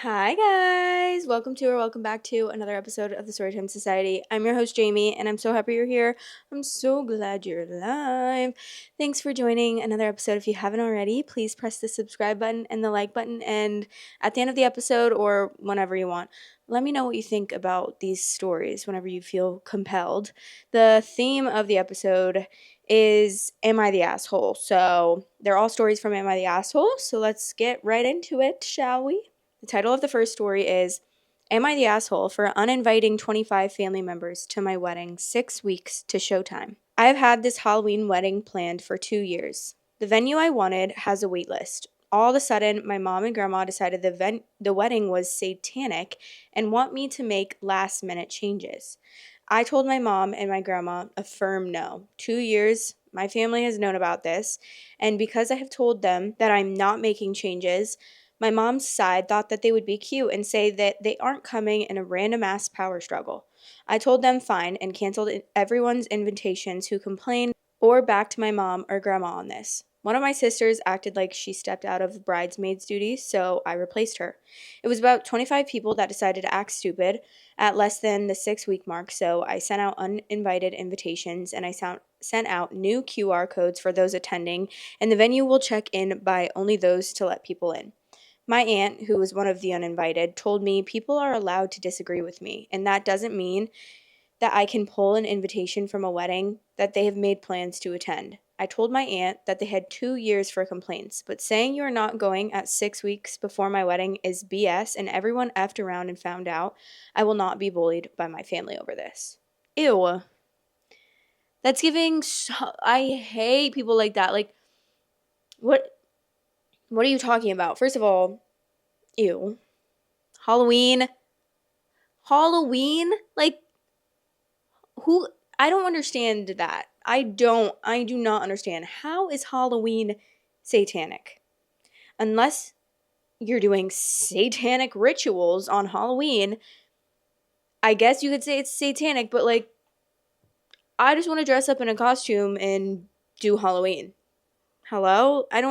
Hi guys! Welcome back to another episode of the Storytime Society. I'm your host Jamie and I'm so happy you're here. I'm so glad you're alive. Thanks for joining another episode. If you haven't already, please press the subscribe button and the like button, and at the end of the episode or whenever you want, let me know what you think about these stories whenever you feel compelled. The theme of the episode is Am I the Asshole? So they're all stories from Am I the Asshole? So let's get right into it, shall we? The title of the first story is Am I the Asshole for Uninviting 25 Family Members to My Wedding 6 Weeks to Showtime? I have had this Halloween wedding planned for 2 years. The venue I wanted has a wait list. All of a sudden, my mom and grandma decided the wedding was satanic and want me to make last-minute changes. I told my mom and my grandma a firm no. 2 years, my family has known about this, and because I have told them that I'm not making changes, my mom's side thought that they would be cute and say that they aren't coming in a random ass power struggle. I told them fine and canceled everyone's invitations who complained or backed my mom or grandma on this. One of my sisters acted like she stepped out of bridesmaid's duties, so I replaced her. It was about 25 people that decided to act stupid at less than the 6-week mark, so I sent out uninvited invitations and I sent out new QR codes for those attending, and the venue will check in by only those to let people in. My aunt, who was one of the uninvited, told me people are allowed to disagree with me, and that doesn't mean that I can pull an invitation from a wedding that they have made plans to attend. I told my aunt that they had 2 years for complaints, but saying you are not going at 6 weeks before my wedding is BS, and everyone effed around and found out. I will not be bullied by my family over this. Ew. That's giving I hate people like that. Like, what are you talking about? First of all, ew. Halloween? Like, who? I don't understand that. I do not understand. How is Halloween satanic? Unless you're doing satanic rituals on Halloween, I guess you could say it's satanic, but like, I just want to dress up in a costume and do Halloween. Hello? I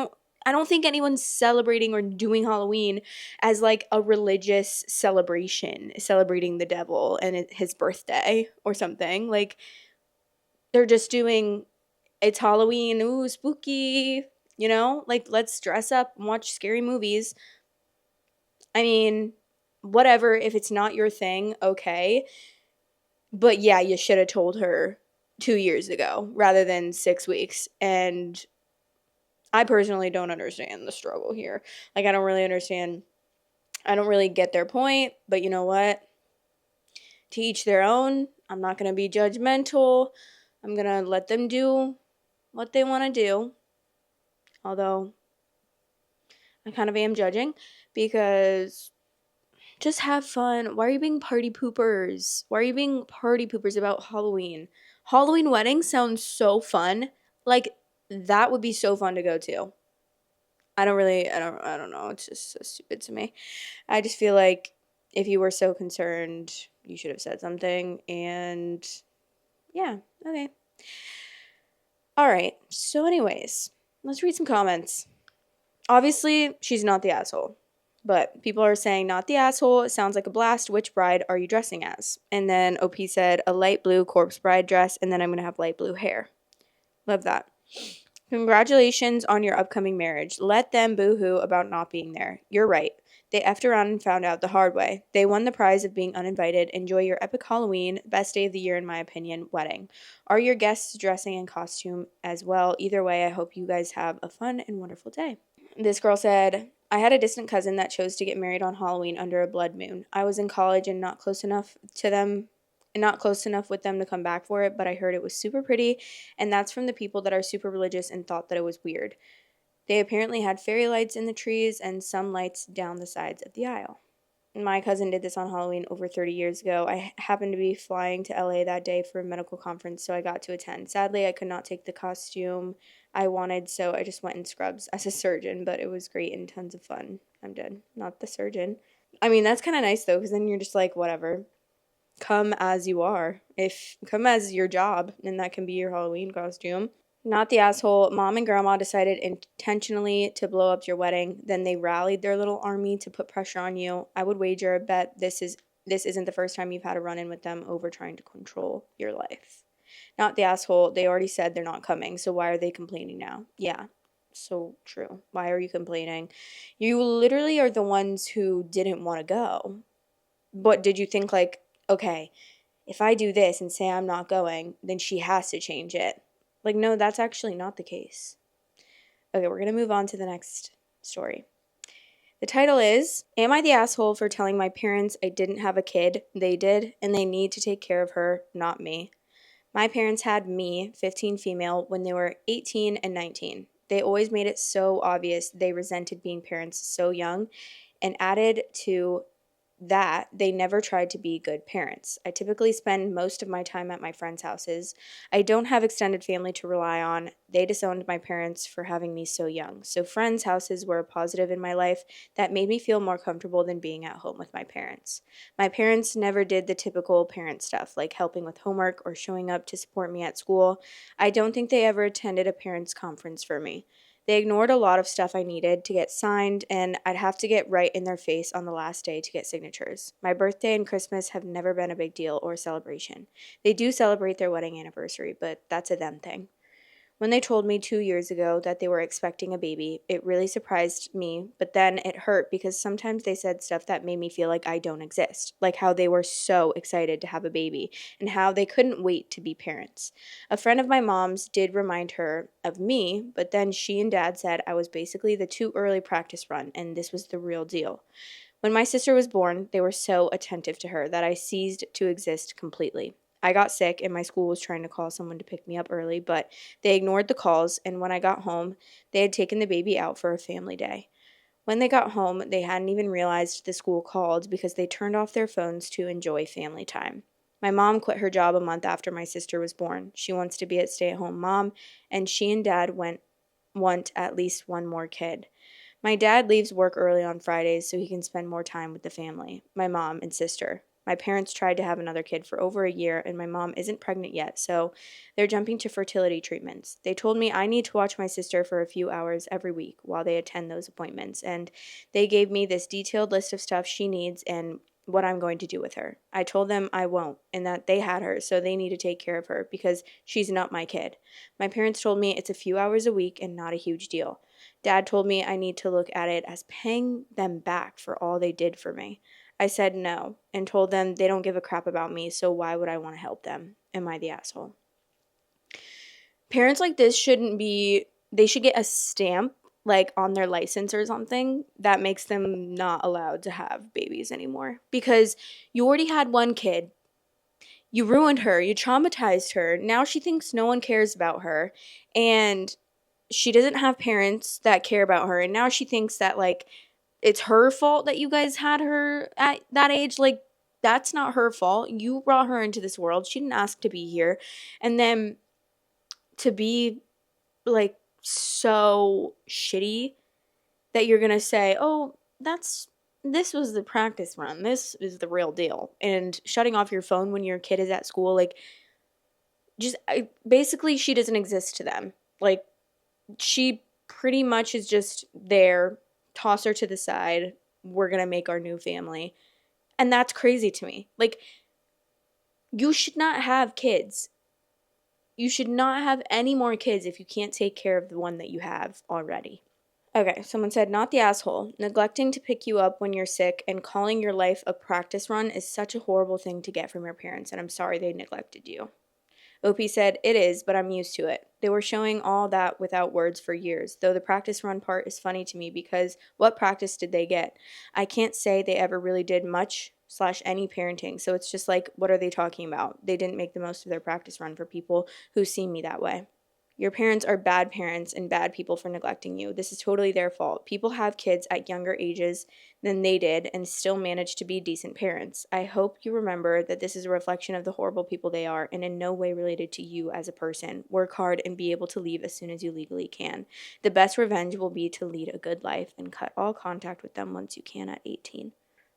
don't think anyone's celebrating or doing Halloween as like a religious celebration, celebrating the devil and his birthday or something. Like, they're just doing, it's Halloween, ooh, spooky, like, let's dress up and watch scary movies. I mean, whatever, if it's not your thing, okay. But yeah, you should have told her 2 years ago rather than 6 weeks. And I personally don't understand the struggle here. Like, I don't really get their point, but you know what? To each their own. I'm not going to be judgmental. I'm going to let them do what they want to do. Although, I kind of am judging because just have fun. Why are you being party poopers? Why are you being party poopers about Halloween? Halloween weddings sound so fun. Like, that would be so fun to go to. I don't know. It's just so stupid to me. I just feel like if you were so concerned, you should have said something. And yeah, okay. All right. So anyways, let's read some comments. Obviously, she's not the asshole. But people are saying, not the asshole. It sounds like a blast. Which bride are you dressing as? And then OP said, a light blue corpse bride dress. And then I'm going to have light blue hair. Love that. Congratulations on your upcoming marriage. Let them boo-hoo about not being there. You're right. They effed around and found out the hard way. They won the prize of being uninvited. Enjoy your epic Halloween, best day of the year in my opinion, wedding. Are your guests dressing in costume as well? Either way, I hope you guys have a fun and wonderful day. This girl said, I had a distant cousin that chose to get married on Halloween under a blood moon. I was in college and not close enough with them to come back for it, but I heard it was super pretty, and that's from the people that are super religious and thought that it was weird. They apparently had fairy lights in the trees and some lights down the sides of the aisle. My cousin did this on Halloween over 30 years ago. I happened to be flying to LA that day for a medical conference, so I got to attend. Sadly, I could not take the costume I wanted, so I just went in scrubs as a surgeon, but it was great and tons of fun. I'm dead. Not the surgeon. I mean, that's kind of nice, though, because then you're just like, whatever. Come as you are. Come as your job, and that can be your Halloween costume. Not the asshole. Mom and grandma decided intentionally to blow up your wedding. Then they rallied their little army to put pressure on you. I would wager a bet this isn't the first time you've had a run-in with them over trying to control your life. Not the asshole. They already said they're not coming, so why are they complaining now? Yeah, so true. Why are you complaining? You literally are the ones who didn't want to go. But did you think, like, okay, if I do this and say I'm not going, then she has to change it? Like, no, that's actually not the case. Okay, we're going to move on to the next story. The title is, Am I the asshole for telling my parents I didn't have a kid? They did, and they need to take care of her, not me. My parents had me, 15 female, when they were 18 and 19. They always made it so obvious they resented being parents so young, and added to that, they never tried to be good parents. I typically spend most of my time at my friends' houses. I don't have extended family to rely on. They disowned my parents for having me so young. So friends' houses were a positive in my life that made me feel more comfortable than being at home with my parents. My parents never did the typical parent stuff, like helping with homework or showing up to support me at school. I don't think they ever attended a parents' conference for me. They ignored a lot of stuff I needed to get signed, and I'd have to get right in their face on the last day to get signatures. My birthday and Christmas have never been a big deal or a celebration. They do celebrate their wedding anniversary, but that's a them thing. When they told me 2 years ago that they were expecting a baby, it really surprised me, but then it hurt because sometimes they said stuff that made me feel like I don't exist, like how they were so excited to have a baby and how they couldn't wait to be parents. A friend of my mom's did remind her of me, but then she and dad said I was basically the too early practice run and this was the real deal. When my sister was born, they were so attentive to her that I ceased to exist completely. I got sick and my school was trying to call someone to pick me up early, but they ignored the calls, and when I got home, they had taken the baby out for a family day. When they got home, they hadn't even realized the school called because they turned off their phones to enjoy family time. My mom quit her job a month after my sister was born. She wants to be a stay-at-home mom, and she and dad want at least one more kid. My dad leaves work early on Fridays so he can spend more time with the family, my mom and sister. My parents tried to have another kid for over a year, and my mom isn't pregnant yet, so they're jumping to fertility treatments. They told me I need to watch my sister for a few hours every week while they attend those appointments, and they gave me this detailed list of stuff she needs and what I'm going to do with her. I told them I won't, and that they had her, so they need to take care of her because she's not my kid. My parents told me it's a few hours a week and not a huge deal. Dad told me I need to look at it as paying them back for all they did for me. I said no and told them they don't give a crap about me, so why would I want to help them? Am I the asshole? Parents like this they should get a stamp like on their license or something that makes them not allowed to have babies anymore. Because you already had one kid, you ruined her, you traumatized her, now she thinks no one cares about her, and she doesn't have parents that care about her, and now she thinks that like it's her fault that you guys had her at that age. Like, that's not her fault. You brought her into this world. She didn't ask to be here. And then to be like so shitty that you're gonna say, oh, this was the practice run, this is the real deal, and shutting off your phone when your kid is at school, like, basically she doesn't exist to them. Like, she pretty much is just there. Toss her to the side. We're going to make our new family. And that's crazy to me. Like, you should not have kids. You should not have any more kids if you can't take care of the one that you have already. Okay, someone said, not the asshole. Neglecting to pick you up when you're sick and calling your life a practice run is such a horrible thing to get from your parents, and I'm sorry they neglected you. OP said, it is, but I'm used to it. They were showing all that without words for years, though the practice run part is funny to me because what practice did they get? I can't say they ever really did much / any parenting, so it's just like, what are they talking about? They didn't make the most of their practice run for people who see me that way. Your parents are bad parents and bad people for neglecting you. This is totally their fault. People have kids at younger ages than they did and still manage to be decent parents. I hope you remember that this is a reflection of the horrible people they are and in no way related to you as a person. Work hard and be able to leave as soon as you legally can. The best revenge will be to lead a good life and cut all contact with them once you can at 18.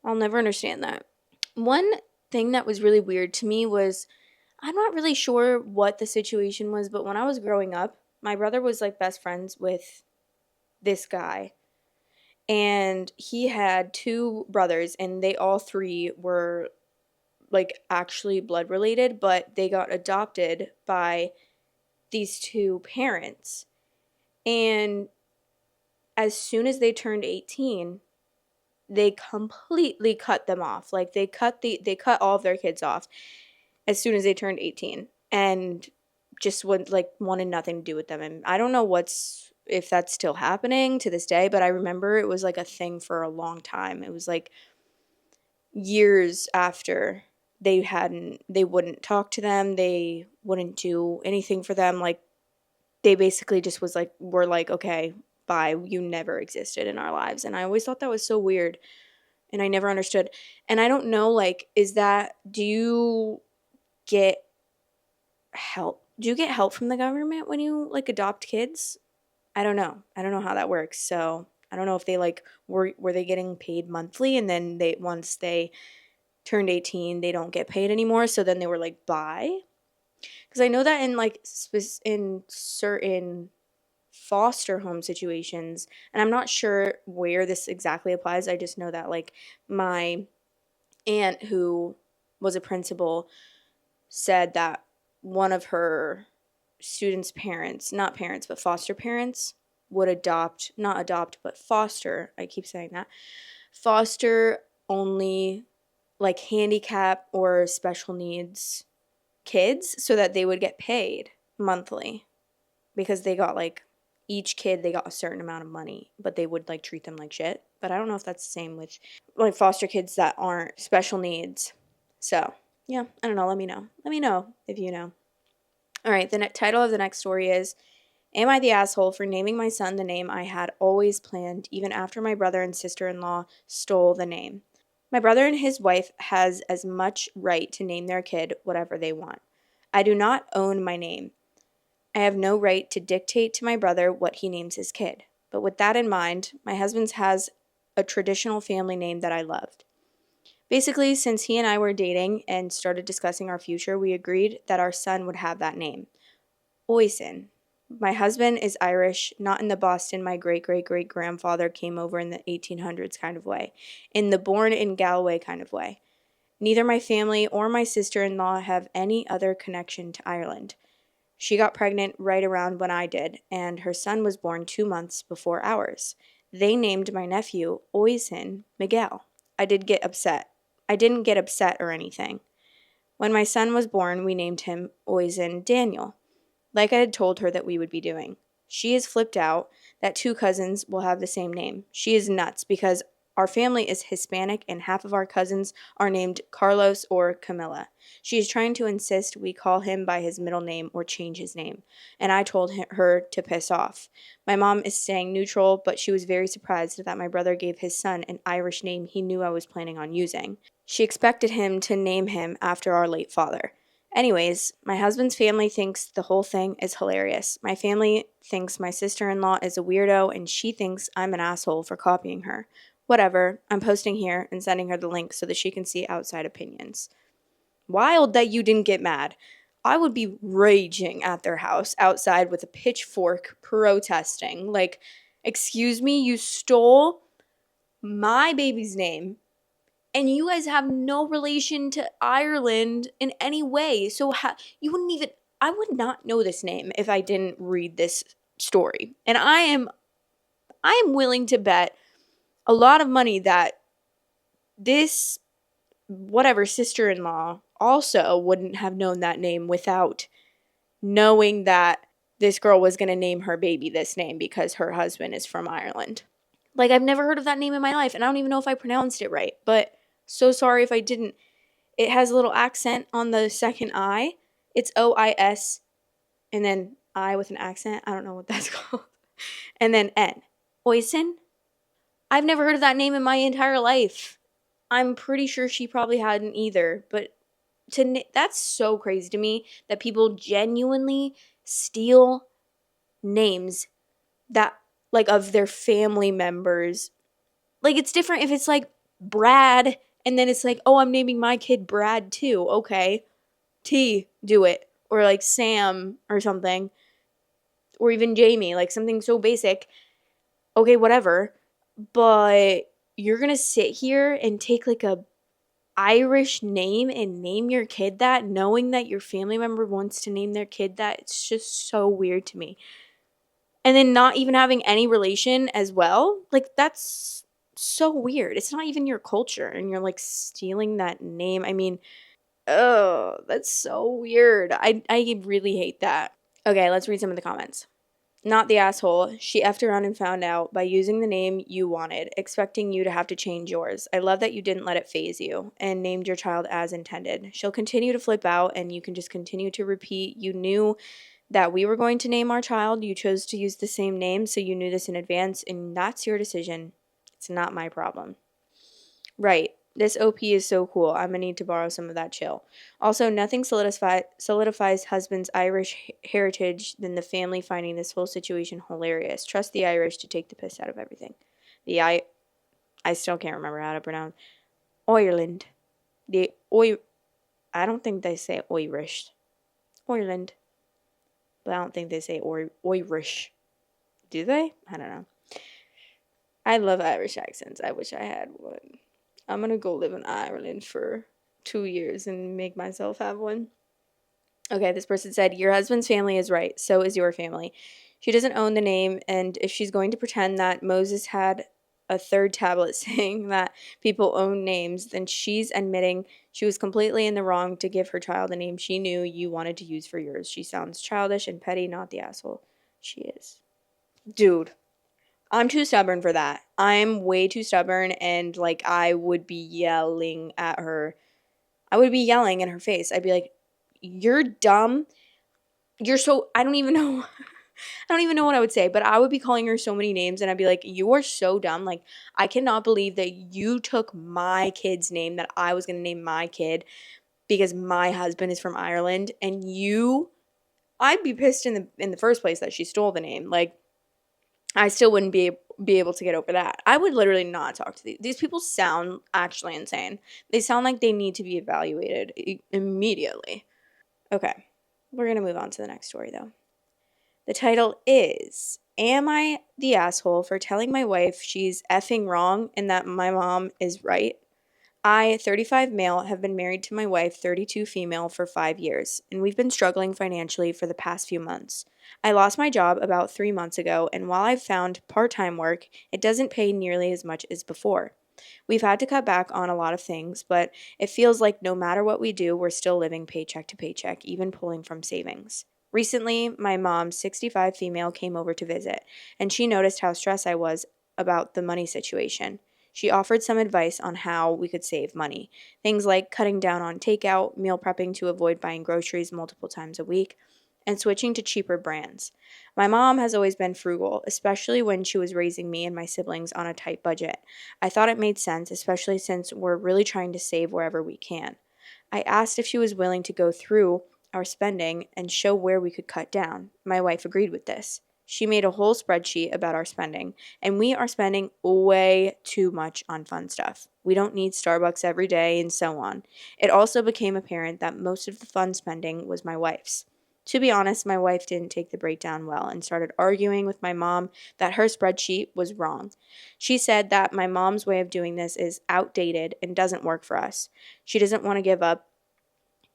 I'll never understand that. One thing that was really weird to me was, I'm not really sure what the situation was, but when I was growing up, my brother was like best friends with this guy, and he had two brothers, and they all three were like actually blood related, but they got adopted by these two parents. And as soon as they turned 18, they completely cut them off. Like they cut all of their kids off as soon as they turned 18, and just would like wanted nothing to do with them. And I don't know if that's still happening to this day, but I remember it was like a thing for a long time. It was like years after they wouldn't talk to them, they wouldn't do anything for them. Like they basically just were like, okay, bye, you never existed in our lives. And I always thought that was so weird, and I never understood. And I don't know, like, do you get help? Do you get help from the government when you like adopt kids? I don't know. I don't know how that works. So I don't know if they like were they getting paid monthly, and then they once they turned 18 they don't get paid anymore. So then they were like, bye. Because I know that in like in certain foster home situations, and I'm not sure where this exactly applies. I just know that like my aunt, who was a principal, said that one of her students' parents, not parents, but foster parents, would not adopt, but foster, I keep saying that, foster only like handicap or special needs kids so that they would get paid monthly, because they got like each kid they got a certain amount of money, but they would like treat them like shit. But I don't know if that's the same with like foster kids that aren't special needs. So yeah, I don't know. Let me know if you know. All right, the title of the next story is, am I the asshole for naming my son the name I had always planned, even after my brother and sister-in-law stole the name? My brother and his wife has as much right to name their kid whatever they want. I do not own my name. I have no right to dictate to my brother what he names his kid. But with that in mind, my husband has a traditional family name that I loved. Basically, since he and I were dating and started discussing our future, we agreed that our son would have that name. Oisin. My husband is Irish, not in the Boston my great-great-great-grandfather came over in the 1800s kind of way, in the born in Galway kind of way. Neither my family or my sister-in-law have any other connection to Ireland. She got pregnant right around when I did, and her son was born 2 months before ours. They named my nephew Oisin Miguel. I didn't get upset or anything. When my son was born, we named him Oisin Daniel, like I had told her that we would be doing. She is flipped out that two cousins will have the same name. She is nuts because our family is Hispanic and half of our cousins are named Carlos or Camilla. She is trying to insist we call him by his middle name or change his name, and I told her to piss off. My mom is staying neutral, but she was very surprised that my brother gave his son an Irish name he knew I was planning on using. She expected him to name him after our late father. Anyways, my husband's family thinks the whole thing is hilarious. My family thinks my sister-in-law is a weirdo, and she thinks I'm an asshole for copying her. Whatever, I'm posting here and sending her the link so that she can see outside opinions. Wild that you didn't get mad. I would be raging at their house outside with a pitchfork protesting. Like, excuse me, you stole my baby's name, and you guys have no relation to Ireland in any way. So you wouldn't even, I would not know this name if I didn't read this story. And I am willing to bet a lot of money that this whatever sister-in-law also wouldn't have known that name without knowing that this girl was going to name her baby this name because her husband is from Ireland. Like, I've never heard of that name in my life, and I don't even know if I pronounced it right, but so sorry if I didn't. It has a little accent on the second I. It's O-I-S, and then I with an accent. I don't know what that's called. And then N. Oisin? I've never heard of that name in my entire life. I'm pretty sure she probably hadn't either, but that's so crazy to me that people genuinely steal names that, like, of their family members. Like, it's different if it's like Brad and then it's like, oh, I'm naming my kid Brad too. Okay. T, do it. Or like Sam or something. or even Jamie, like something so basic. Okay, whatever. But you're going to sit here and take like a Irish name and name your kid that, knowing that your family member wants to name their kid that. It's just so weird to me. And then not even having any relation as well. Like, that's so weird. It's not even your culture, and you're like stealing that name. I mean, oh, that's so weird. I really hate that. Okay, let's read some of the comments. Not the asshole. She effed around and found out by using the name you wanted, expecting you to have to change yours. I love that you didn't let it phase you and named your child as intended. She'll continue to flip out, and you can just continue to repeat. You knew that we were going to name our child. You chose to use the same name, so you knew this in advance, and that's your decision. It's not my problem. Right. This OP is so cool. I'm gonna need to borrow some of that chill. Also, nothing solidifies husband's Irish heritage than the family finding this whole situation hilarious. Trust the Irish to take the piss out of everything. I still can't remember how to pronounce Ireland. I don't think they say Irish. Ireland. But I don't think they say Irish. Do they? I don't know. I love Irish accents. I wish I had one. I'm going to go live in Ireland for 2 years and make myself have one. Okay, this person said, your husband's family is right. So is your family. She doesn't own the name, and if she's going to pretend that Moses had a third tablet saying that people own names, then she's admitting she was completely in the wrong to give her child a name she knew you wanted to use for yours. She sounds childish and petty, not the asshole she is. Dude. I'm too stubborn for that. I'm way too stubborn, and like I would be yelling at her. I would be yelling in her face. I'd be like, "You're dumb. You're so I don't even know. I don't even know what I would say, but I would be calling her so many names, and I'd be like, "You are so dumb. Like, I cannot believe that you took my kid's name that I was going to name my kid because my husband is from Ireland, and I'd be pissed in the first place that she stole the name. Like, I still wouldn't be able to get over that. I would literally not talk to these people. Sound actually insane. They sound like they need to be evaluated immediately. Okay, we're going to move on to the next story, though. The title is, Am I the asshole for telling my wife she's effing wrong and that my mom is right? I, 35 male, have been married to my wife, 32 female, for 5 years, and we've been struggling financially for the past few months. I lost my job about 3 months ago, and while I've found part-time work, it doesn't pay nearly as much as before. We've had to cut back on a lot of things, but it feels like no matter what we do, we're still living paycheck to paycheck, even pulling from savings. Recently, my mom, 65 female, came over to visit, and she noticed how stressed I was about the money situation. She offered some advice on how we could save money. Things like cutting down on takeout, meal prepping to avoid buying groceries multiple times a week, and switching to cheaper brands. My mom has always been frugal, especially when she was raising me and my siblings on a tight budget. I thought it made sense, especially since we're really trying to save wherever we can. I asked if she was willing to go through our spending and show where we could cut down. My wife agreed with this. She made a whole spreadsheet about our spending, and we are spending way too much on fun stuff. We don't need Starbucks every day and so on. It also became apparent that most of the fun spending was my wife's. To be honest, my wife didn't take the breakdown well and started arguing with my mom that her spreadsheet was wrong. She said that my mom's way of doing this is outdated and doesn't work for us. She doesn't want to give up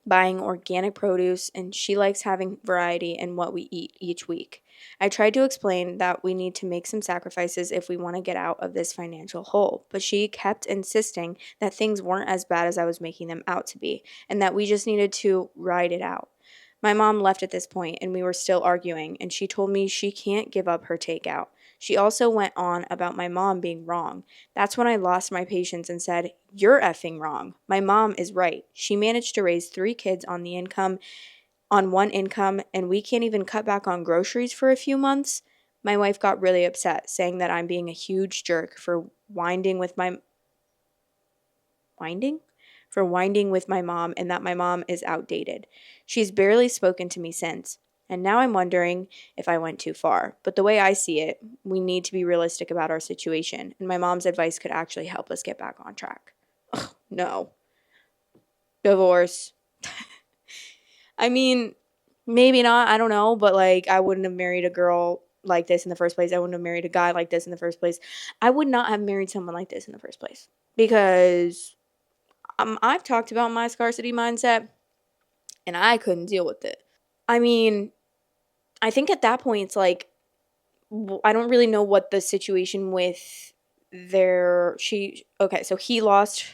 buying organic produce, and she likes having variety in what we eat each week. I tried to explain that we need to make some sacrifices if we want to get out of this financial hole, but she kept insisting that things weren't as bad as I was making them out to be, and that we just needed to ride it out. My mom left at this point, and we were still arguing, and she told me she can't give up her takeout. She also went on about my mom being wrong. That's when I lost my patience and said, "You're effing wrong. My mom is right. She managed to raise 3 kids on one income, and we can't even cut back on groceries for a few months." My wife got really upset, saying that I'm being a huge jerk for winding with my mom and that my mom is outdated. She's barely spoken to me since. And now I'm wondering if I went too far. But the way I see it, we need to be realistic about our situation, and my mom's advice could actually help us get back on track. Ugh, no. Divorce. I mean, Maybe not, I don't know, but like I wouldn't have married a girl like this in the first place. I wouldn't have married a guy like this in the first place. I would not have married someone like this in the first place because I've talked about my scarcity mindset and I couldn't deal with it. I mean, I think at that point it's like I don't really know what the situation with okay, so he lost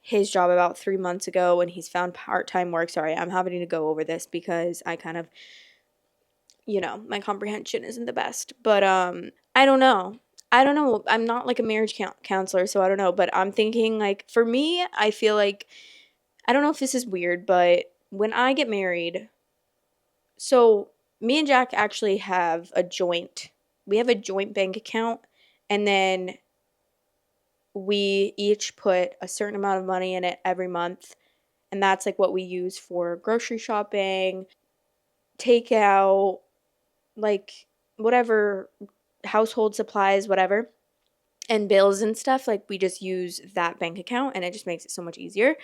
his job about 3 months ago and he's found part-time work. Sorry, I'm having to go over this because I kind of, my comprehension isn't the best. But I don't know. I don't know. I'm not like a marriage counselor, so I don't know. But I'm thinking like for me, I feel like I don't know if this is weird, but when I get married, so me and Jack actually we have a joint bank account, and then we each put a certain amount of money in it every month. And that's like what we use for grocery shopping, takeout, like whatever, household supplies, whatever, and bills and stuff. Like we just use that bank account and it just makes it so much easier.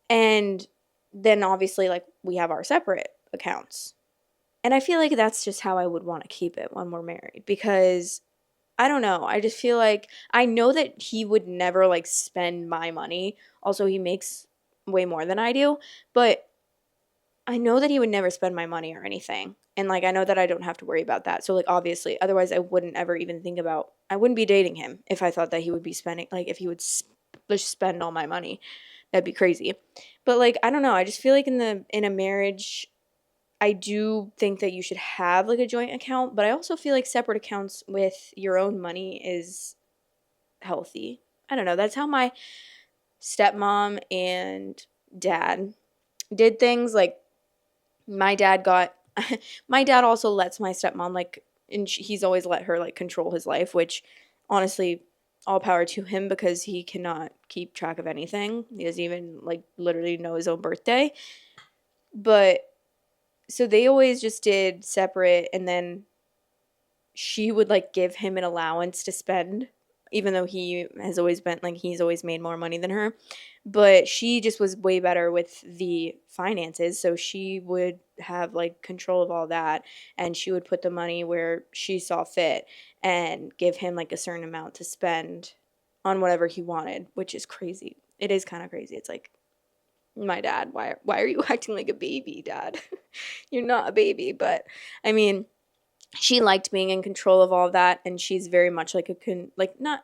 And then obviously, like we have our separate accounts. And I feel like that's just how I would want to keep it when we're married because I don't know. I just feel like I know that he would never like spend my money. Also, he makes way more than I do, but I know that he would never spend my money or anything. And like I know that I don't have to worry about that. So like obviously, otherwise I wouldn't ever even think about I wouldn't be dating him if I thought that he would be spending like if he would just spend all my money. That'd be crazy. But like I don't know, I just feel like in a marriage I do think that you should have like a joint account, but I also feel like separate accounts with your own money is healthy. I don't know. That's how my stepmom and dad did things. Like my dad got my dad also lets my stepmom like and he's always let her like control his life, which honestly all power to him because he cannot keep track of anything. He doesn't even like literally know his own birthday. But so they always just did separate and then she would like give him an allowance to spend even though he has always been like he's always made more money than her, but she just was way better with the finances, so she would have like control of all that and she would put the money where she saw fit and give him like a certain amount to spend on whatever he wanted, which is crazy. It is kind of crazy. It's like my dad, why are you acting like a baby, dad? You're not a baby. But I mean, she liked being in control of all of that and she's very much like like not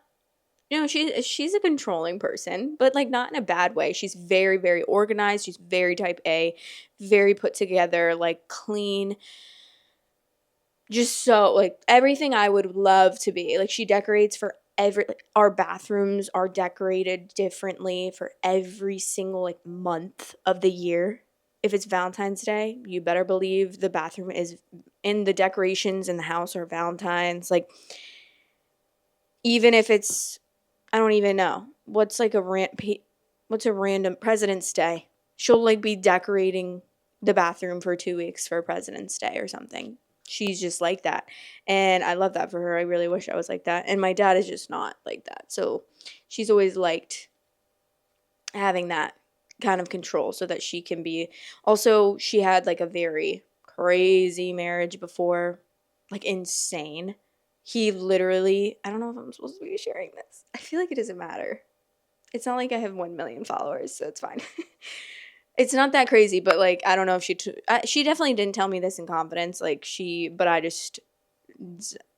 she's a controlling person, but like not in a bad way. She's very very organized, she's very type A, very put together, like clean, just so like everything I would love to be. Like she decorates for like, our bathrooms are decorated differently for every single like month of the year. If it's Valentine's Day, you better believe the bathroom is in the decorations in the house are Valentine's. Like even if it's I don't even know what's a random President's Day. She'll like be decorating the bathroom for 2 weeks for President's Day or something. She's just like that. And I love that for her. I really wish I was like that. And my dad is just not like that. So she's always liked having that kind of control so that she can be. Also, she had like a very crazy marriage before, like insane. He literally, I don't know if I'm supposed to be sharing this. I feel like it doesn't matter. It's not like I have 1 million followers, so it's fine. It's not that crazy, but like I don't know if she definitely didn't tell me this in confidence, like but I just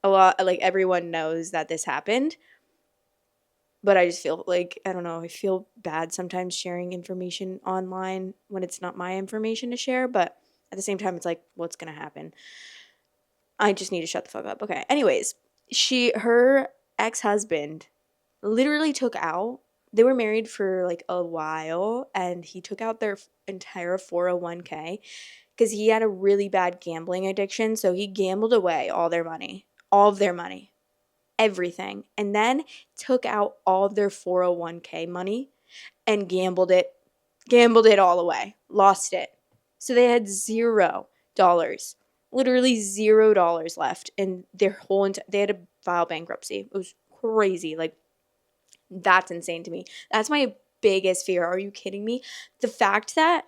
a lot like everyone knows that this happened, but I just feel like I don't know, I feel bad sometimes sharing information online when it's not my information to share, but at the same time it's like what's going to happen? I just need to shut the fuck up. Okay. Anyways, her ex-husband literally took out they were married for like a while and he took out their entire 401k because he had a really bad gambling addiction. So he gambled away all of their money, everything, and then took out all of their 401k money and gambled it all away, lost it. So they had $0, literally $0 left in their they had to file bankruptcy. It was crazy. Like, that's insane to me. That's my biggest fear. Are you kidding me? The fact that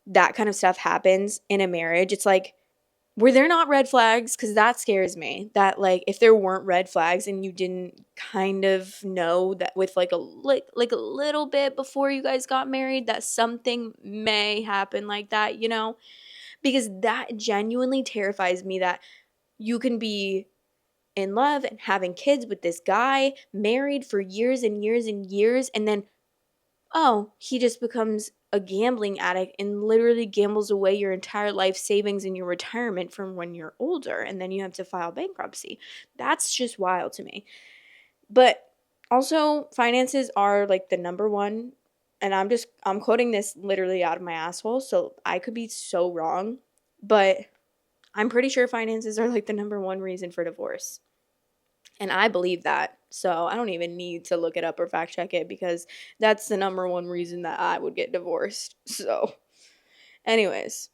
that kind of stuff happens in a marriage, it's like, were there not red flags? Because that scares me. That, like, if there weren't red flags and you didn't kind of know that with like a little bit before you guys got married that something may happen like that, you know? Because that genuinely terrifies me, that you can be in love and having kids with this guy, married for years and years and years, and then, oh, he just becomes a gambling addict and literally gambles away your entire life savings and your retirement from when you're older, and then you have to file bankruptcy. That's just wild to me. But also, finances are like the number one, and I'm quoting this literally out of my asshole, so I could be so wrong, but I'm pretty sure finances are like the number one reason for divorce. And I believe that. So I don't even need to look it up or fact check it, because that's the number one reason that I would get divorced. So, anyways,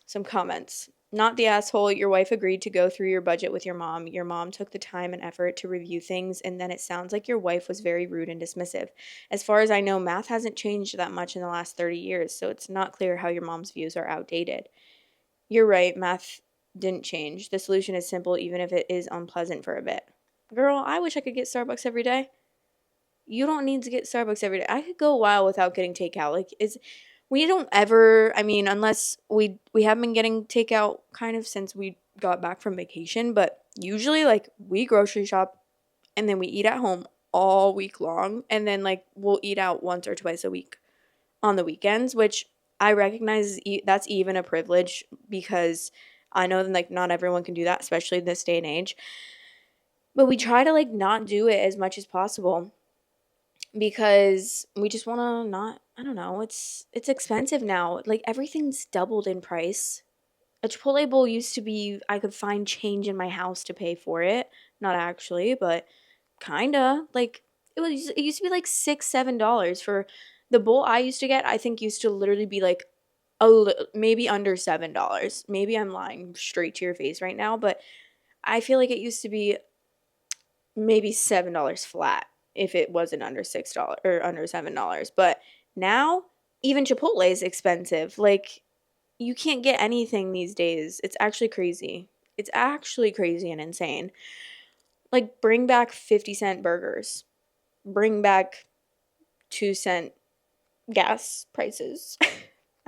some comments. Not the asshole. Your wife agreed to go through your budget with your mom. Your mom took the time and effort to review things, and then it sounds like your wife was very rude and dismissive. As far as I know, math hasn't changed that much in the last 30 years, so it's not clear how your mom's views are outdated. You're right, math didn't change. The solution is simple, even if it is unpleasant for a bit. Girl, I wish I could get Starbucks every day. You don't need to get Starbucks every day. I could go a while without getting takeout. Like, we don't ever, I mean, unless we have been getting takeout kind of since we got back from vacation, but usually, like, we grocery shop and then we eat at home all week long, and then, like, we'll eat out once or twice a week on the weekends, which I recognize that's even a privilege, because I know that, like, not everyone can do that, especially in this day and age. But we try to, like, not do it as much as possible, because we just want to not, I don't know, it's expensive now. Like, everything's doubled in price. A Chipotle bowl used to be, I could find change in my house to pay for it. Not actually, but kinda. Like, it used to be like $6-7 for the bowl I used to get. I think used to literally be like maybe under $7. Maybe I'm lying straight to your face right now, but I feel like it used to be maybe $7 flat if it wasn't under $6 or under $7. But now even Chipotle is expensive. Like, you can't get anything these days. It's actually crazy. It's actually crazy and insane. Like, bring back 50-cent burgers. Bring back 2-cent gas prices.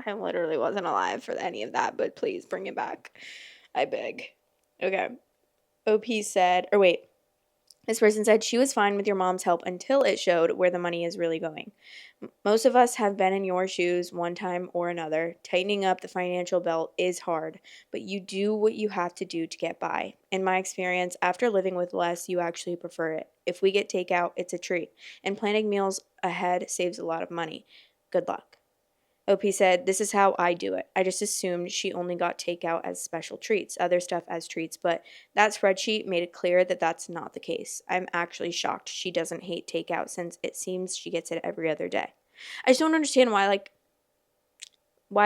I literally wasn't alive for any of that, but please bring it back. I beg. Okay. OP said, or wait, this person said she was fine with your mom's help until it showed where the money is really going. Most of us have been in your shoes one time or another. Tightening up the financial belt is hard, but you do what you have to do to get by. In my experience, after living with less, you actually prefer it. If we get takeout, it's a treat, and planning meals ahead saves a lot of money. Good luck. OP said, this is how I do it. I just assumed she only got takeout as special treats, other stuff as treats, but that spreadsheet made it clear that that's not the case. I'm actually shocked she doesn't hate takeout, since it seems she gets it every other day. I just don't understand why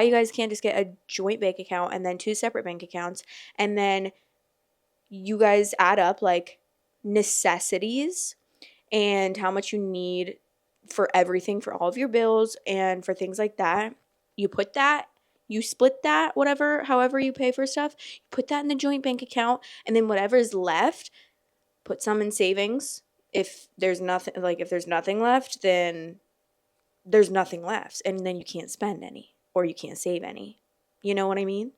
you guys can't just get a joint bank account and then 2 separate bank accounts, and then you guys add up, like, necessities and how much you need for everything, for all of your bills and for things like that. You split that, whatever, however you pay for stuff, you put that in the joint bank account, and then whatever is left, put some in savings. If there's nothing left, then there's nothing left, and then you can't spend any, or you can't save any. You know what I mean?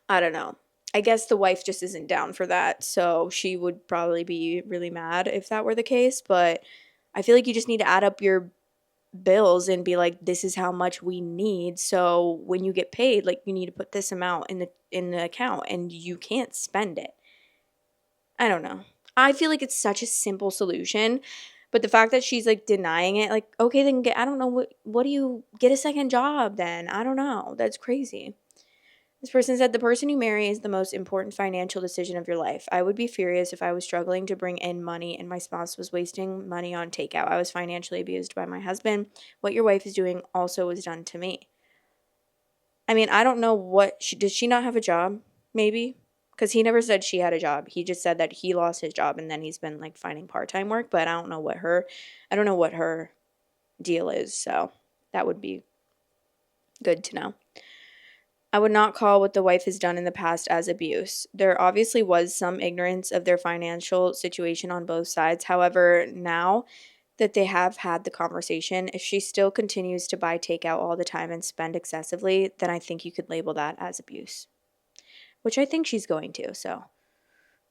I don't know. I guess the wife just isn't down for that, so she would probably be really mad if that were the case, but I feel like you just need to add up your bills and be like, this is how much we need, so when you get paid, like, you need to put this amount in the account, and you can't spend it. I don't know. I feel like it's such a simple solution, but the fact that she's, like, denying it, like, okay, then I don't know, what do you get a second job then? I don't know. That's crazy. This person said, the person you marry is the most important financial decision of your life. I would be furious if I was struggling to bring in money and my spouse was wasting money on takeout. I was financially abused by my husband. What your wife is doing also was done to me. I mean, I don't know does she not have a job? Maybe? Because he never said she had a job. He just said that he lost his job and then he's been, like, finding part-time work, but I don't know what her deal is, so that would be Good to know. I would not call what the wife has done in the past as abuse. There obviously was some ignorance of their financial situation on both sides. However, now that they have had the conversation, if she still continues to buy takeout all the time and spend excessively, then I think you could label that as abuse, which I think she's going to. So,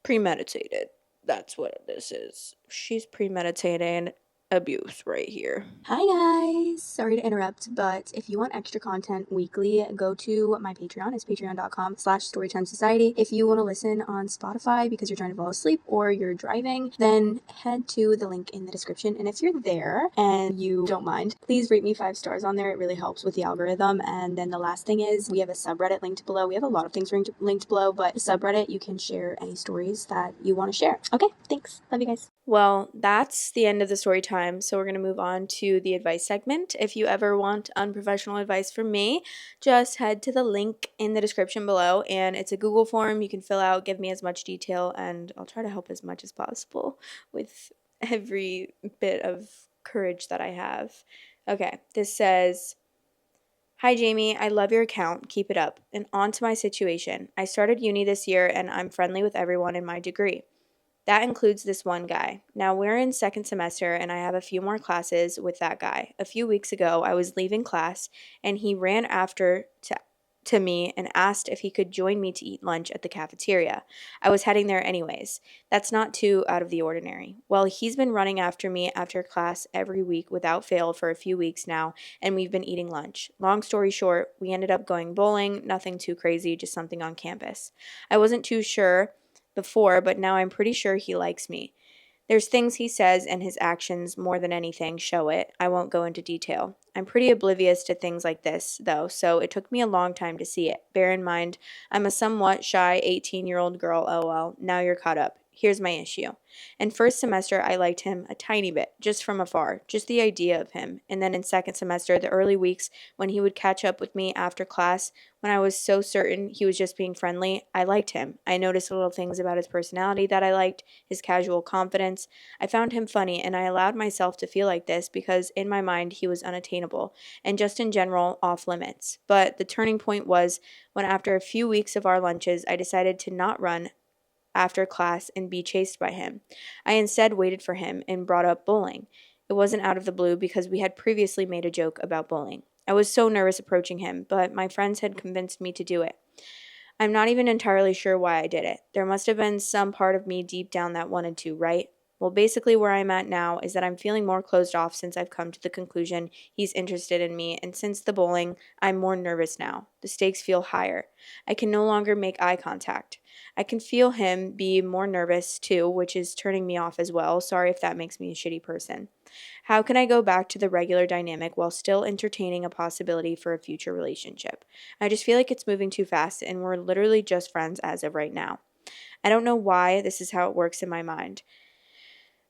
premeditated. That's what this is. She's premeditating abuse right here. Hi guys! Sorry to interrupt, but if you want extra content weekly, go to my Patreon. It's patreon.com/storytimesociety. If you want to listen on Spotify because you're trying to fall asleep or you're driving, then head to the link in the description. And if you're there and you don't mind, please rate me 5 stars on there. It really helps with the algorithm. And then the last thing is we have a subreddit linked below. We have a lot of things linked below, but the subreddit, you can share any stories that you want to share. Okay, thanks. Love you guys. Well, that's the end of the story time, so we're going to move on to the advice segment. If you ever want unprofessional advice from me, just head to the link in the description below, and it's a Google form you can fill out, give me as much detail, and I'll try to help as much as possible with every bit of courage that I have. Okay, this says, "Hi Jamie, I love your account. Keep it up. And on to my situation. I started uni this year, and I'm friendly with everyone in my degree. That includes this one guy. Now we're in second semester and I have a few more classes with that guy. A few weeks ago, I was leaving class and he ran after to me and asked if he could join me to eat lunch at the cafeteria. I was heading there anyways. That's not too out of the ordinary. Well, he's been running after me after class every week without fail for a few weeks now, and we've been eating lunch. Long story short, we ended up going bowling, nothing too crazy, just something on campus. I wasn't too sure before, but now I'm pretty sure he likes me. There's things he says and his actions more than anything show it. I won't go into detail. I'm pretty oblivious to things like this, though, so it took me a long time to see it. Bear in mind, I'm a somewhat shy 18-year-old girl, lol. Now you're caught up. Here's my issue. In first semester, I liked him a tiny bit, just from afar, just the idea of him. And then in second semester, the early weeks when he would catch up with me after class, when I was so certain he was just being friendly, I liked him. I noticed little things about his personality that I liked, his casual confidence. I found him funny, and I allowed myself to feel like this because in my mind he was unattainable, and just in general, off limits. But the turning point was when after a few weeks of our lunches, I decided to not run after class and be chased by him. I instead waited for him and brought up bowling. It wasn't out of the blue because we had previously made a joke about bowling. I was so nervous approaching him, but my friends had convinced me to do it. I'm not even entirely sure why I did it. There must have been some part of me deep down that wanted to, right? Well, basically, where I'm at now is that I'm feeling more closed off since I've come to the conclusion he's interested in me, and since the bowling, I'm more nervous now. The stakes feel higher. I can no longer make eye contact. I can feel him be more nervous too, which is turning me off as well. Sorry if that makes me a shitty person. How can I go back to the regular dynamic while still entertaining a possibility for a future relationship? I just feel like it's moving too fast, and we're literally just friends as of right now. I don't know why this is how it works in my mind.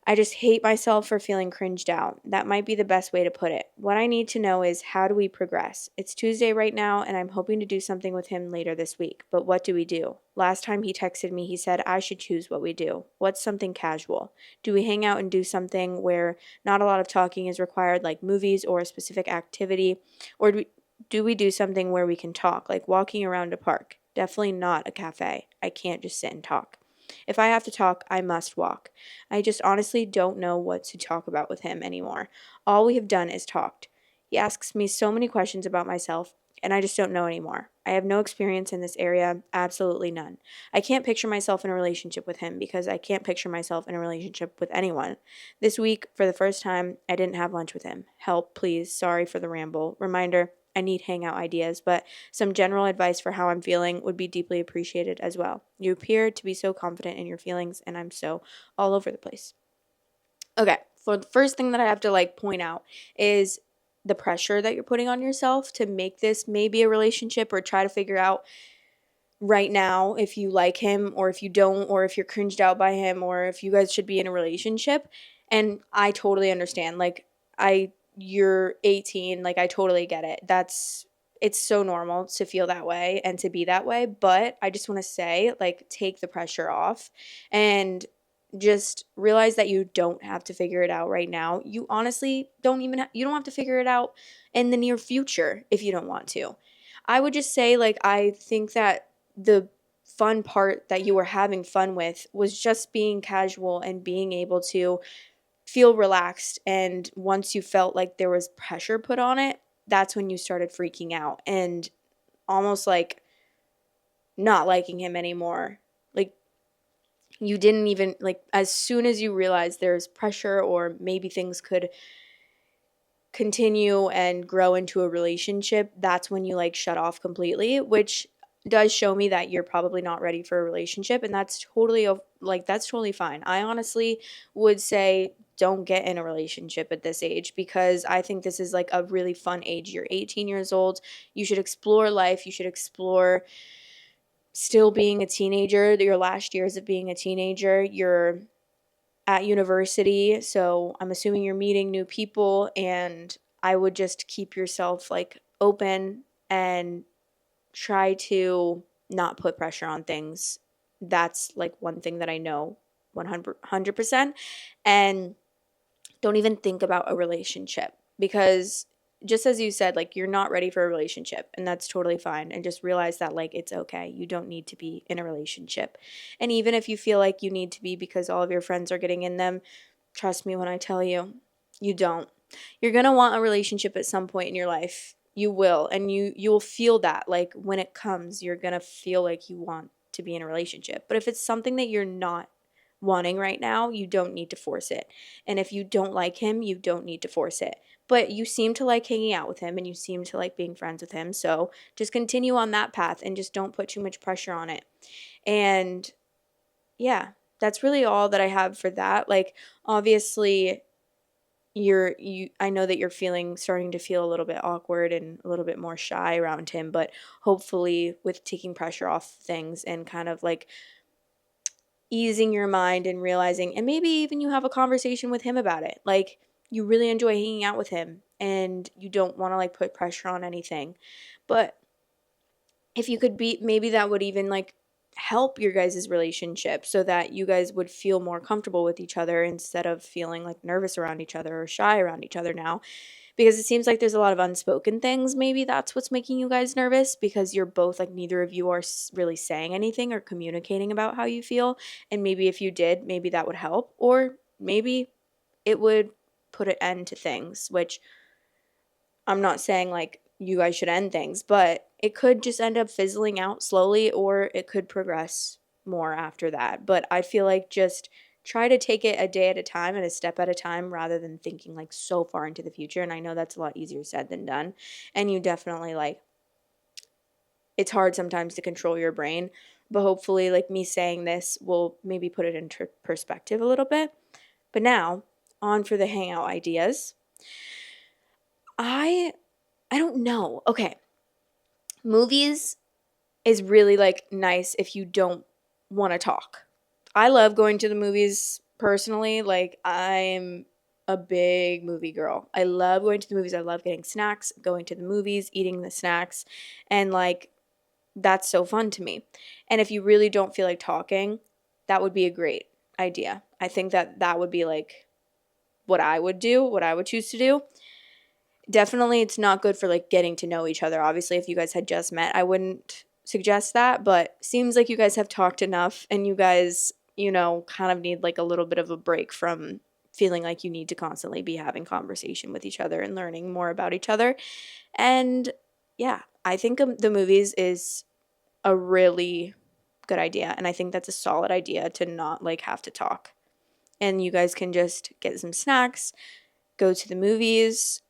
I just hate myself for feeling cringed out. That might be the best way to put it. What I need to know is, how do we progress? It's Tuesday right now, and I'm hoping to do something with him later this week. But what do we do? Last time he texted me, he said I should choose what we do. What's something casual? Do we hang out and do something where not a lot of talking is required, like movies or a specific activity? Or do we do something where we can talk, like walking around a park? Definitely not a cafe. I can't just sit and talk. If I have to talk, I must walk. I just honestly don't know what to talk about with him anymore. All we have done is talked. He asks me so many questions about myself, and I just don't know anymore. I have no experience in this area, absolutely none. I can't picture myself in a relationship with him because I can't picture myself in a relationship with anyone. This week, for the first time, I didn't have lunch with him. Help, please. Sorry for the ramble. Reminder, I need hangout ideas, but some general advice for how I'm feeling would be deeply appreciated as well. You appear to be so confident in your feelings, and I'm so all over the place. Okay, for the first thing that I have to point out is the pressure that you're putting on yourself to make this maybe a relationship, or try to figure out right now if you like him or if you don't, or if you're cringed out by him, or if you guys should be in a relationship. And I totally understand. You're 18, I totally get it. It's so normal to feel that way and to be that way, but I just want to say, take the pressure off and just realize that you don't have to figure it out right now. You honestly don't even you don't have to figure it out in the near future if you don't want to. I would just say, like, I think that the fun part that you were having fun with was just being casual and being able to feel relaxed. And once you felt like there was pressure put on it, that's when you started freaking out and almost like not liking him anymore. Like, you didn't even, like, as soon as you realized there's pressure or maybe things could continue and grow into a relationship, that's when you like shut off completely, which does show me that you're probably not ready for a relationship, and that's totally like that's totally fine. I honestly would say don't get in a relationship at this age, because I think this is like a really fun age. You're 18 years old. You should explore life. You should explore still being a teenager, your last years of being a teenager. You're at university, so I'm assuming you're meeting new people, and I would just keep yourself like open and try to not put pressure on things. That's like one thing that I know 100%. And don't even think about a relationship, because just as you said, like, you're not ready for a relationship, and that's totally fine. And just realize that, like, it's okay. You don't need to be in a relationship. And even if you feel like you need to be because all of your friends are getting in them, trust me when I tell you, you don't. You're going to want a relationship at some point in your life. You will. And you'll feel that, like, when it comes, you're going to feel like you want to be in a relationship. But if it's something that you're not wanting right now, you don't need to force it. And if you don't like him, you don't need to force it. But you seem to like hanging out with him, and you seem to like being friends with him. So just continue on that path and just don't put too much pressure on it. And yeah, that's really all that I have for that. Like, obviously, I know that you're starting to feel a little bit awkward and a little bit more shy around him, but hopefully with taking pressure off things and kind of like easing your mind and realizing, and maybe even you have a conversation with him about it. Like, you really enjoy hanging out with him and you don't want to like put pressure on anything. But if you could be, maybe that would even like help your guys' relationship, so that you guys would feel more comfortable with each other instead of feeling like nervous around each other or shy around each other now. Because it seems like there's a lot of unspoken things. Maybe that's what's making you guys nervous, because you're both like, neither of you are really saying anything or communicating about how you feel. And maybe if you did, maybe that would help, or maybe it would put an end to things, which I'm not saying like you guys should end things, but it could just end up fizzling out slowly, or it could progress more after that. But I feel like just try to take it a day at a time and a step at a time, rather than thinking like so far into the future. And I know that's a lot easier said than done. And you definitely like, it's hard sometimes to control your brain, but hopefully like me saying this will maybe put it into perspective a little bit. But now on for the hangout ideas. I don't know. Okay. Movies is really like nice if you don't want to talk. I love going to the movies personally. Like, I'm a big movie girl. I love going to the movies. I love getting snacks, going to the movies, eating the snacks, and like, that's so fun to me. And if you really don't feel like talking, that would be a great idea. I think that that would be like what I would do, what I would choose to do. Definitely it's not good for like getting to know each other. Obviously, if you guys had just met, I wouldn't suggest that, but seems like you guys have talked enough, and you guys, kind of need like a little bit of a break from feeling like you need to constantly be having conversation with each other and learning more about each other. And yeah, I think the movies is a really good idea, and I think that's a solid idea to not like have to talk. And you guys can just get some snacks, go to the movies.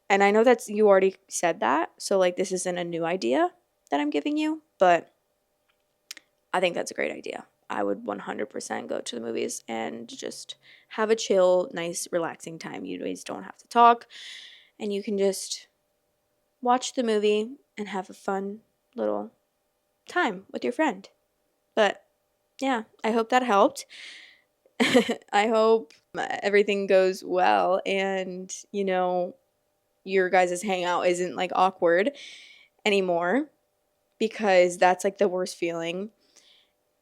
And I know that's, you already said that, so like this isn't a new idea that I'm giving you, but I think that's a great idea. I would 100% go to the movies and just have a chill, nice, relaxing time. You guys don't have to talk, and you can just watch the movie and have a fun little time with your friend. But yeah, I hope that helped. I hope everything goes well, and your guys' hangout isn't like awkward anymore, because that's like the worst feeling.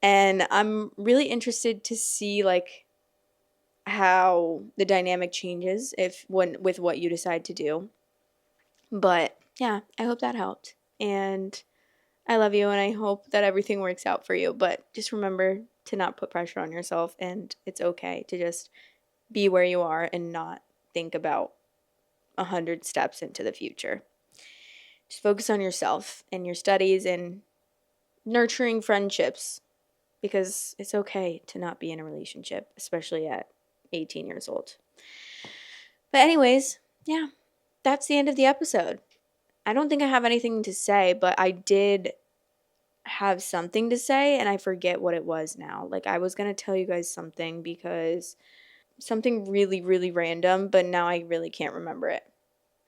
And I'm really interested to see like how the dynamic changes with what you decide to do. But yeah, I hope that helped. And I love you and I hope that everything works out for you. But just remember to not put pressure on yourself, and it's okay to just be where you are and not think about 100 steps into the future. Just focus on yourself and your studies and nurturing friendships, because it's okay to not be in a relationship, especially at 18 years old. But anyways, yeah, that's the end of the episode. I don't think I have anything to say, but I did have something to say and I forget what it was now. Like I was going to tell you guys something because something really, really random, but now I really can't remember it.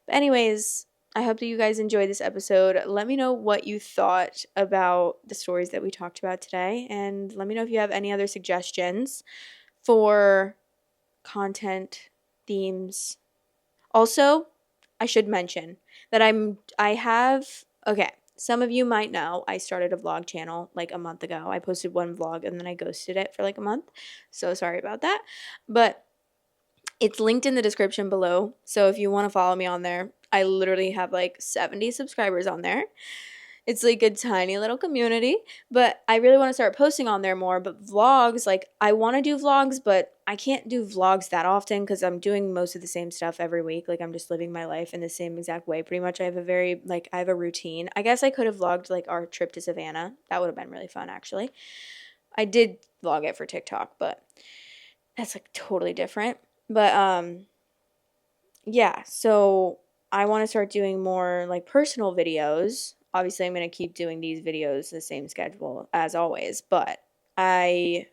But anyways, I hope that you guys enjoyed this episode. Let me know what you thought about the stories that we talked about today, and let me know if you have any other suggestions for content, themes. Also, I should mention that okay, some of you might know I started a vlog channel like a month ago. I posted one vlog and then I ghosted it for like a month. So sorry about that. But it's linked in the description below. So if you want to follow me on there, I literally have like 70 subscribers on there. It's like a tiny little community, but I really want to start posting on there more. But vlogs, like I want to do vlogs, but I can't do vlogs that often because I'm doing most of the same stuff every week. Like I'm just living my life in the same exact way. Pretty much I have a routine. I guess I could have vlogged like our trip to Savannah. That would have been really fun actually. I did vlog it for TikTok, but that's like totally different. But yeah, so I want to start doing more like personal videos. Obviously, I'm going to keep doing these videos the same schedule as always, but I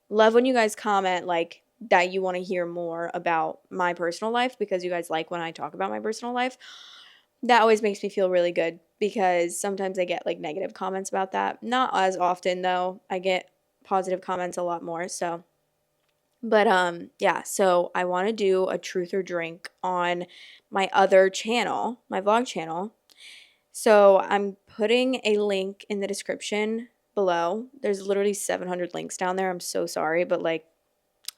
love when you guys comment like that you want to hear more about my personal life because you guys like when I talk about my personal life. That always makes me feel really good because sometimes I get like negative comments about that. Not as often though. I get positive comments a lot more, so but yeah, so I want to do a truth or drink on my other channel, my vlog channel. So I'm putting a link in the description below. There's literally 700 links down there. I'm so sorry, but like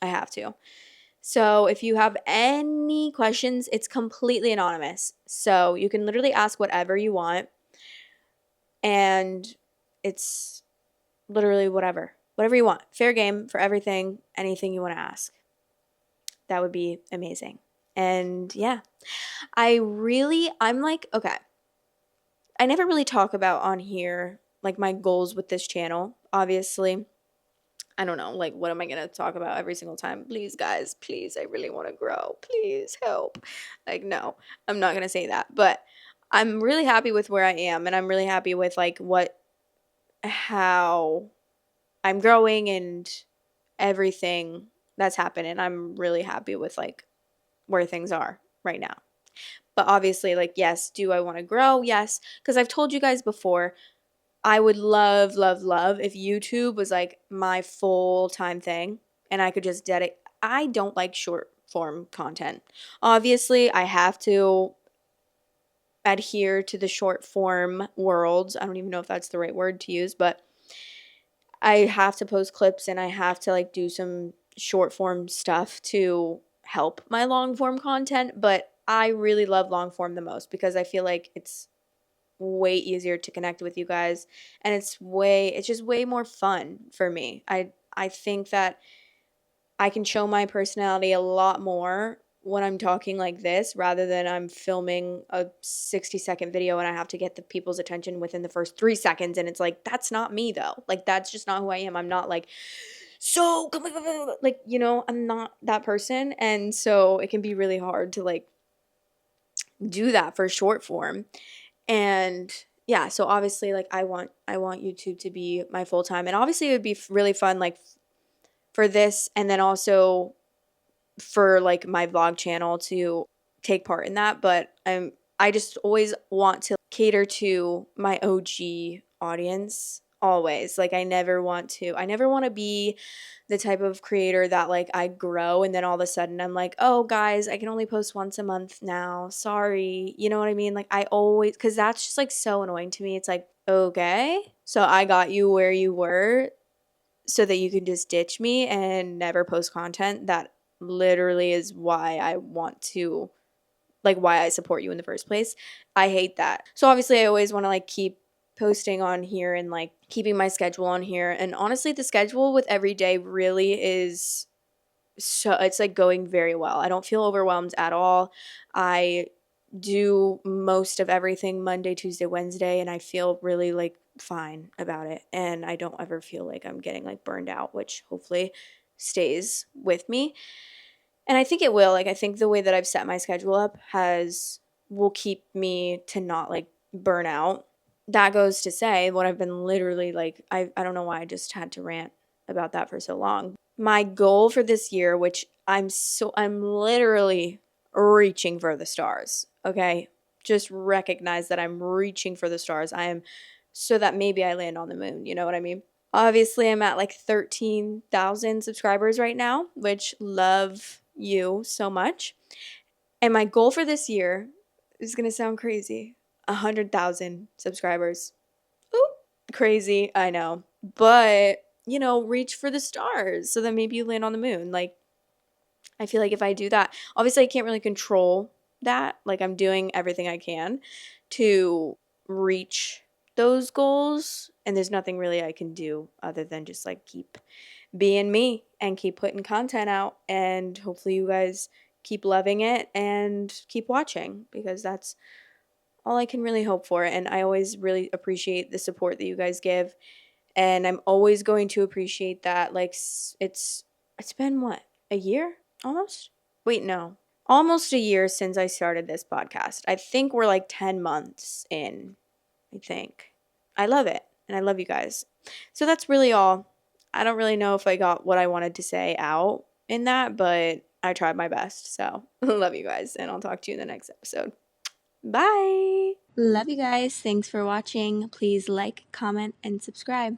I have to. So if you have any questions, it's completely anonymous. So you can literally ask whatever you want, and it's literally whatever you want. Fair game for everything, anything you want to ask. That would be amazing. And yeah, I'm like, okay, I never really talk about on here like my goals with this channel. Obviously, I don't know, like what am I going to talk about every single time? Please guys, please, I really want to grow. Please help. Like no, I'm not going to say that. But I'm really happy with where I am, and I'm really happy with like how I'm growing and everything that's happening. I'm really happy with like where things are right now. But obviously, like, yes, do I want to grow? Yes. Because I've told you guys before, I would love, love, love if YouTube was like my full-time thing and I could just dedicate. I don't like short form content. Obviously, I have to adhere to the short form world. I don't even know if that's the right word to use, but I have to post clips and I have to like do some short form stuff to help my long form content, but I really love long form the most because I feel like it's way easier to connect with you guys, and it's just way more fun for me. I think that I can show my personality a lot more when I'm talking like this rather than I'm filming a 60-second video and I have to get the people's attention within the first 3 seconds, and it's like that's not me though. Like that's just not who I am. I'm not like so like, you know, I'm not that person, and so it can be really hard to like do that for short form. And yeah, so obviously like I want YouTube to be my full time, and obviously it would be really fun like for this, and then also for like my vlog channel to take part in that. But I just always want to cater to my OG audience always. Like I never want to be the type of creator that like I grow and then all of a sudden I'm like, oh guys, I can only post once a month now, sorry, you know what I mean? Like I always, because that's just like so annoying to me. It's like, okay, so I got you where you were so that you can just ditch me and never post content. That literally is why I want to, like, why I support you in the first place. I hate that. So obviously I always want to like keep posting on here and like keeping my schedule on here. And honestly, the schedule with every day really is, so it's like going very well. I don't feel overwhelmed at all. I do most of everything Monday, Tuesday, Wednesday, and I feel really like fine about it. And I don't ever feel like I'm getting like burned out, which hopefully stays with me. And I think it will. Like, I think the way that I've set my schedule up will keep me to not like burn out. That goes to say what I've been literally like, I don't know why I just had to rant about that for so long. My goal for this year, which I'm literally reaching for the stars. Okay. Just recognize that I'm reaching for the stars. I am, so that maybe I land on the moon. You know what I mean? Obviously, I'm at like 13,000 subscribers right now, which love you so much. And my goal for this year is going to sound crazy, 100,000 subscribers. Ooh, crazy, I know. But, you know, reach for the stars so that maybe you land on the moon. Like, I feel like if I do that, obviously I can't really control that. Like, I'm doing everything I can to reach those goals, and there's nothing really I can do other than just like keep being me and keep putting content out, and hopefully you guys keep loving it and keep watching, because that's all I can really hope for. And I always really appreciate the support that you guys give, and I'm always going to appreciate that. Like, it's been what, a year almost? Wait, no, almost a year since I started this podcast. I think we're like 10 months in. I think I love it, and I love you guys. So that's really all. I don't really know if I got what I wanted to say out in that, but I tried my best. So love you guys, and I'll talk to you in the next episode. Bye. Love you guys. Thanks for watching. Please like, comment, and subscribe.